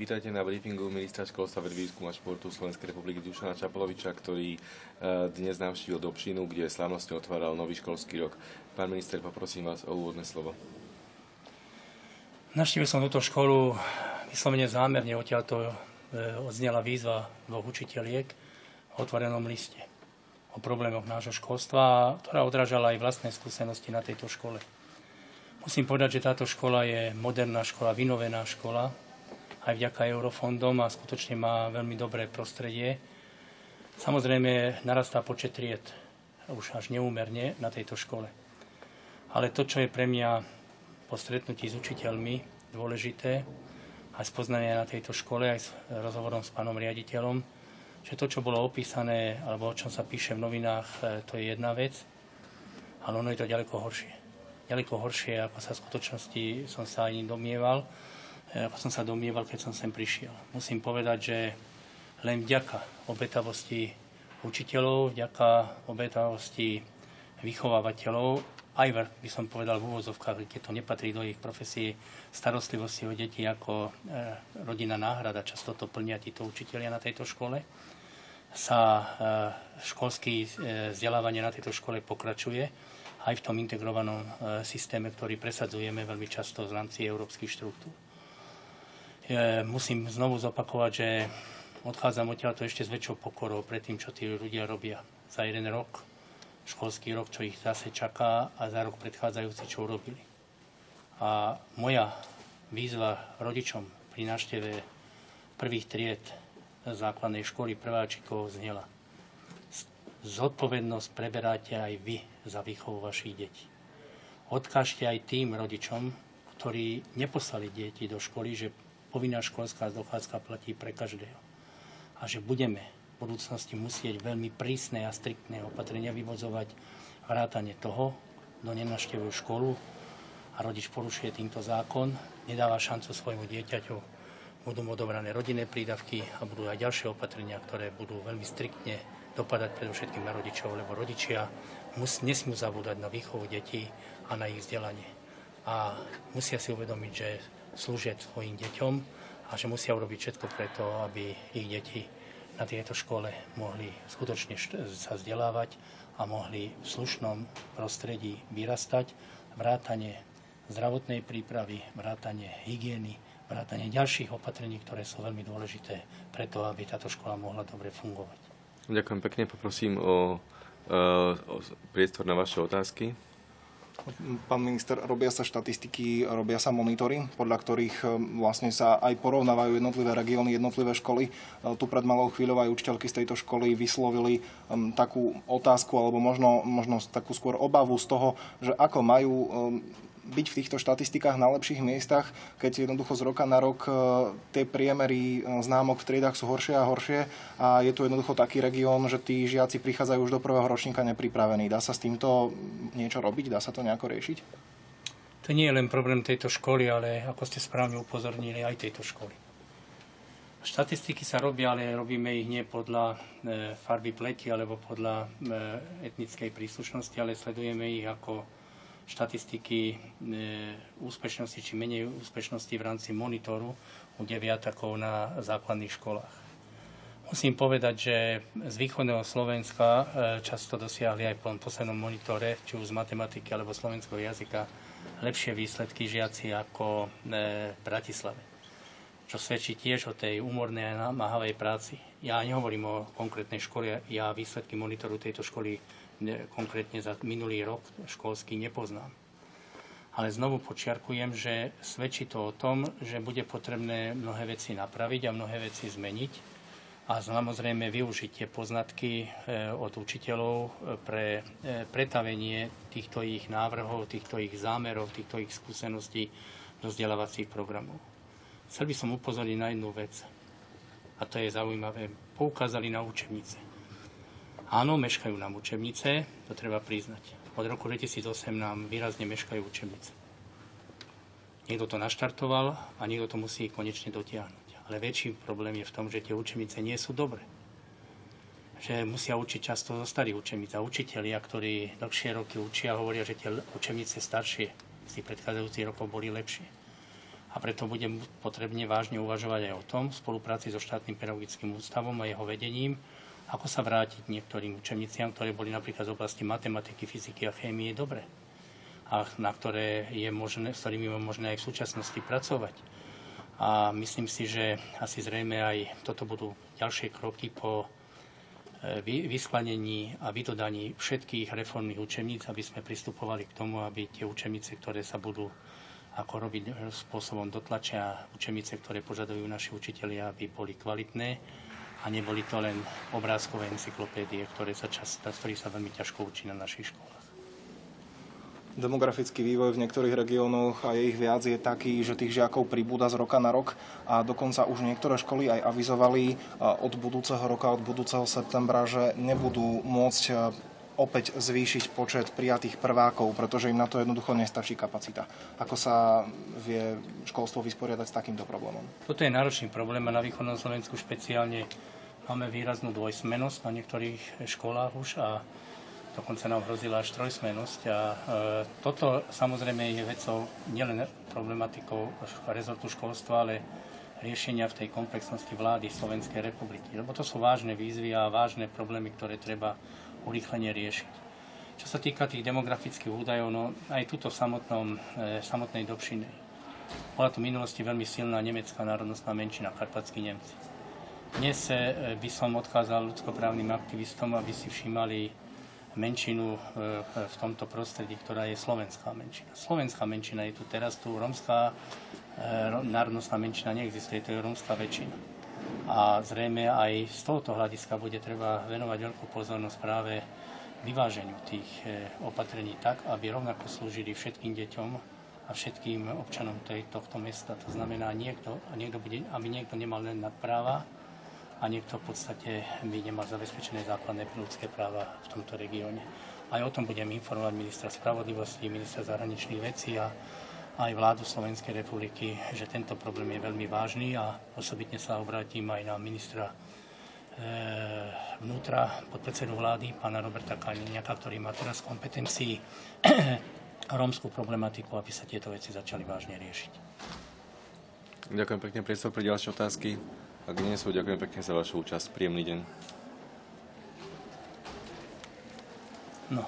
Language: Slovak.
Vítajte na briefingu ministra školstva, vedy, výskumu a športu Slovenskej republiky Dušana Čapoloviča, ktorý dnes navštívil Dobšinu, kde slávnostne otváral nový školský rok. Pán minister, poprosím vás o úvodné slovo. Navštívil som túto školu vyslovene zámerne, odtiaľto odznela výzva dvoch učiteľiek v otvorenom liste o problémoch nášho školstva, ktorá odrážala aj vlastné skúsenosti na tejto škole. Musím povedať, že táto škola je moderná škola, vynovená škola, aj vďaka eurofondom a skutočne má veľmi dobré prostredie. Samozrejme, narastá počet tried, už až neúmerne na tejto škole. Ale to, čo je pre mňa po stretnutí s učiteľmi dôležité, aj spoznanie na tejto škole, aj s rozhovorom s pánom riaditeľom, že to, čo bolo opísané, alebo o čom sa píše v novinách, to je jedna vec, ale ono je to ďaleko horšie. Ďaleko horšie, ako sa v skutočnosti som sa ani domnieval, keď som sem prišiel. Musím povedať, že len vďaka obetavosti učiteľov, vďaka obetavosti vychovávateľov, aj by som povedal v úvozovkách, keď to nepatrí do ich profesie, starostlivosti o deti ako rodina náhrada, často to plnia títo učitelia na tejto škole, sa školské vzdelávanie na tejto škole pokračuje aj v tom integrovanom systéme, ktorý presadzujeme veľmi často v rámci európskych štruktúr. Musím znovu zopakovať, že odchádzam odtiaľto ešte s väčšou pokorou pred tým, čo tí ľudia robia za jeden rok, školský rok, čo ich zase čaká a za rok predchádzajúci, čo urobili. A moja výzva rodičom pri návšteve prvých tried základnej školy prváčikov znela: zodpovednosť preberáte aj vy za výchovu vašich detí. Odkážte aj tým rodičom, ktorí neposlali deti do školy, že povinná školská dochádzka platí pre každého. A že budeme v budúcnosti musieť veľmi prísne a striktné opatrenia vyvozovať, vrátane toho, kto nenavštevuje školu a rodič porušuje týmto zákon, nedáva šancu svojmu dieťaťu, budú mu odobrané rodinné prídavky a budú aj ďalšie opatrenia, ktoré budú veľmi striktne dopadať predovšetkým na rodičov, lebo rodičia nesmú zabúdať na výchovu detí a na ich vzdelanie. A musia si uvedomiť, že slúžia svojim deťom a že musia urobiť všetko preto, aby ich deti na tejto škole mohli skutočne sa vzdelávať a mohli v slušnom prostredí vyrastať, vrátane zdravotnej prípravy, vrátane hygieny, vrátane ďalších opatrení, ktoré sú veľmi dôležité preto, aby táto škola mohla dobre fungovať. Ďakujem pekne, poprosím o priestor na vaše otázky. Pán minister, robia sa štatistiky, robia sa monitory, podľa ktorých vlastne sa aj porovnávajú jednotlivé regióny, jednotlivé školy. Tu pred malou chvíľou aj učiteľky z tejto školy vyslovili takú otázku, alebo možno takú skôr obavu z toho, že ako majú byť v týchto štatistikách na lepších miestach, keď jednoducho z roka na rok tie priemery známok v triedách sú horšie a horšie a je tu jednoducho taký región, že tí žiaci prichádzajú už do prvého ročníka nepripravení. Dá sa s týmto niečo robiť? Dá sa to nejako riešiť? To nie je len problém tejto školy, ale ako ste správne upozornili, aj tejto školy. Štatistiky sa robia, ale robíme ich nie podľa farby pleti alebo podľa etnickej príslušnosti, ale sledujeme ich ako štatistiky úspešnosti či menej úspešnosti v rámci monitoru u deviatakov na základných školách. Musím povedať, že z východného Slovenska často dosiahli aj po poslednom monitore, či už z matematiky alebo slovenského jazyka, lepšie výsledky žiaci ako v Bratislave. Čo svedčí tiež o tej úmornej a namáhavej práci. Ja nehovorím o konkrétnej škole, ja výsledky monitoru tejto školy konkrétne za minulý rok školský nepoznám. Ale znovu podčiarkujem, že svedčí to o tom, že bude potrebné mnohé veci napraviť a mnohé veci zmeniť a samozrejme využiť tie poznatky od učiteľov pre pretavenie týchto ich návrhov, týchto ich zámerov, týchto ich skúseností do vzdelávacích programov. Chcel by som upozorniť na jednu vec, a to je zaujímavé. Poukázali na učebnice. Áno, meškajú nám učebnice, to treba priznať. Od roku 2008 nám výrazne meškajú učebnice. Niekto to naštartoval a niekto to musí konečne dotiahnuť. Ale väčší problém je v tom, že tie učebnice nie sú dobré. Že musia učiť často zo starých učebníc. A učitelia, ktorí dlhšie roky učia, hovoria, že tie učebnice staršie z tých predchádzajúcich rokov boli lepšie. A preto bude potrebne vážne uvažovať aj o tom, v spolupráci so štátnym pedagogickým ústavom a jeho vedením, ako sa vrátiť niektorým učebniciam, ktoré boli napríklad z oblasti matematiky, fyziky a chémie dobre. A na ktoré je možné, s ktorými je možné aj v súčasnosti pracovať. A myslím si, že asi zrejme aj toto budú ďalšie kroky po vyskladnení a vydodaní všetkých reformných učebníc, aby sme pristupovali k tomu, aby tie učebnice, ktoré sa budú ako robiť spôsobom dotlačia, učebnice, ktoré požadujú naši učitelia, aby boli kvalitné a neboli to len obrázkové encyklopédie, z ktorých sa veľmi ťažko učí na našich školách. Demografický vývoj v niektorých regiónoch, a je ich viac, je taký, že tých žiakov pribúda z roka na rok a dokonca už niektoré školy aj avizovali od budúceho roka, od budúceho septembra, že nebudú môcť opäť zvýšiť počet prijatých prvákov, pretože im na to jednoducho nestačí kapacita. Ako sa vie školstvo vysporiadať s takýmto problémom? Toto je náročný problém a na východnom Slovensku špeciálne máme výraznú dvojsmenosť na niektorých školách už a dokonca nám hrozila až trojsmenosť. A toto samozrejme je vecou nielen problematikou rezortu školstva, ale riešenia v tej komplexnosti vlády Slovenskej republiky. Lebo to sú vážne výzvy a vážne problémy, ktoré treba urýchlene riešiť. Čo sa týka tých demografických údajov, no aj tuto v samotnej Dobšine. Bola tu v minulosti veľmi silná nemecká národnostná menšina, karpatskí Nemci. Dnes by som odkázal ľudskoprávnym aktivistom, aby si všímali menšinu v tomto prostredí, ktorá je slovenská menšina. Slovenská menšina je tu teraz, tu rómska národnostná menšina neexistuje, to je rómska väčšina. A zrejme aj z tohoto hľadiska bude treba venovať veľkú pozornosť práve vyváženiu tých opatrení tak, aby rovnako slúžili všetkým deťom a všetkým občanom tohto mesta. To znamená, aby niekto nemal len nadpráva a niekto v podstate by nemal zabezpečené základné ľudské práva v tomto regióne. Aj o tom budem informovať ministra spravodlivosti, ministra zahraničných vecí a aj vládu Slovenskej republiky, že tento problém je veľmi vážny a osobitne sa obrátim aj na ministra vnútra, podpredsedu vlády, pána Roberta Kaliňaka, ktorý má teraz v kompetencii rómskú problematiku, aby sa tieto veci začali vážne riešiť. Ďakujem pekne, priestor pre ďalšie otázky. Ak nie sú, ďakujem pekne za vašu účasť. Príjemný deň. No.